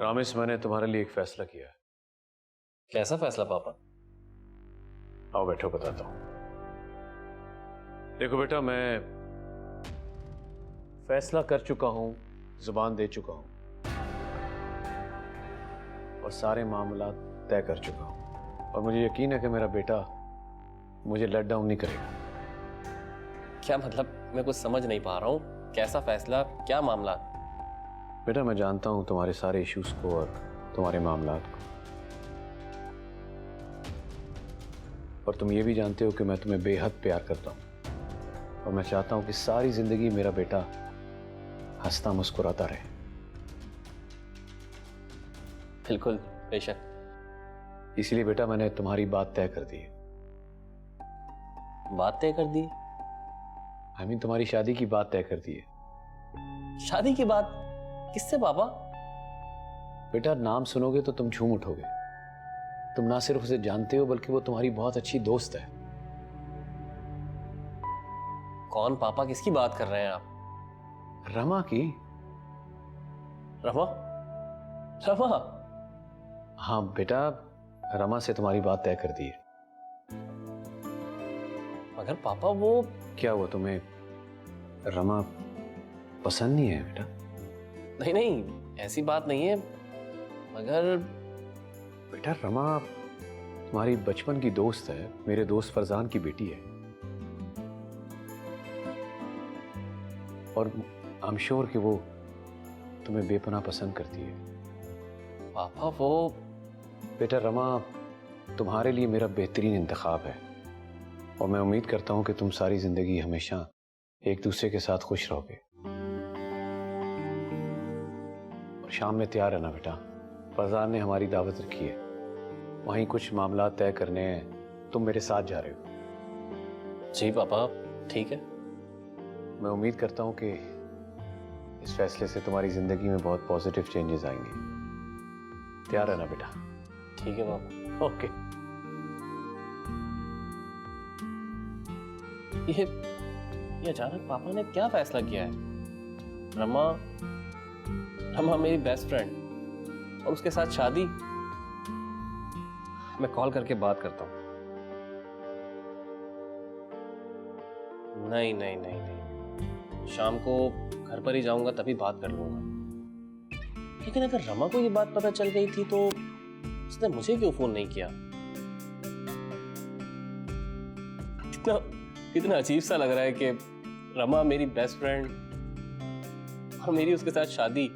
रामेश, मैंने तुम्हारे लिए एक फैसला किया है। कैसा फैसला पापा? आओ बैठो, बताता हूं। देखो बेटा, मैं फैसला कर चुका हूं, जुबान दे चुका हूं और सारे मामला तय कर चुका हूं, और मुझे यकीन है कि मेरा बेटा मुझे लेट डाउन नहीं करेगा। क्या मतलब? मैं कुछ समझ नहीं पा रहा हूँ। कैसा फैसला, क्या मामला? बेटा, मैं जानता हूं तुम्हारे सारे इश्यूज को और तुम्हारे मामलात को, और तुम ये भी जानते हो कि मैं तुम्हें बेहद प्यार करता हूं, और मैं चाहता हूं कि सारी जिंदगी मेरा बेटा हंसता मुस्कुराता रहे। बिल्कुल, बेशक। इसलिए बेटा, मैंने तुम्हारी बात तय कर दी है। बात तय कर दी? आई मीन तुम्हारी शादी की बात तय कर दी है। शादी की बात? किससे पापा? बेटा, नाम सुनोगे तो तुम झूम उठोगे। तुम ना सिर्फ उसे जानते हो बल्कि वो तुम्हारी बहुत अच्छी दोस्त है। कौन पापा? किसकी बात कर रहे हैं आप? रमा की। रमा? रमा? हाँ बेटा, रमा से तुम्हारी बात तय कर दी है। मगर पापा वो... क्या हुआ, तुम्हें रमा पसंद नहीं है बेटा? नहीं नहीं, ऐसी बात नहीं है, मगर... बेटा, रमा तुम्हारी बचपन की दोस्त है, मेरे दोस्त फरजान की बेटी है, और आई एम श्योर कि वो तुम्हें बेपनाह पसंद करती है। पापा वो... बेटा, रमा तुम्हारे लिए मेरा बेहतरीन इंतखाब है, और मैं उम्मीद करता हूं कि तुम सारी जिंदगी हमेशा एक दूसरे के साथ खुश रहोगे। और शाम में तैयार रहना बेटा, फरजान ने हमारी दावत रखी है, वहीं कुछ मामला तय करने हैं, तुम मेरे साथ जा रहे हो। जी पापा, ठीक है। मैं उम्मीद करता हूं कि इस फैसले से तुम्हारी जिंदगी में बहुत पॉजिटिव चेंजेस आएंगे। तैयार रहना बेटा। ठीक है पापा। ओके। ये अचानक पापा ने क्या फैसला किया है? रमा मेरी बेस्ट फ्रेंड, और उसके साथ शादी? मैं कॉल करके बात करता हूं। नहीं नहीं नहीं नहीं, शाम को घर पर ही जाऊंगा, तभी बात कर लूंगा। लेकिन अगर रमा को ये बात पता चल गई थी तो उसने मुझे क्यों फोन नहीं किया? कितना अजीब सा लग रहा है कि रमा मेरी बेस्ट फ्रेंड और मेरी उसके साथ शादी।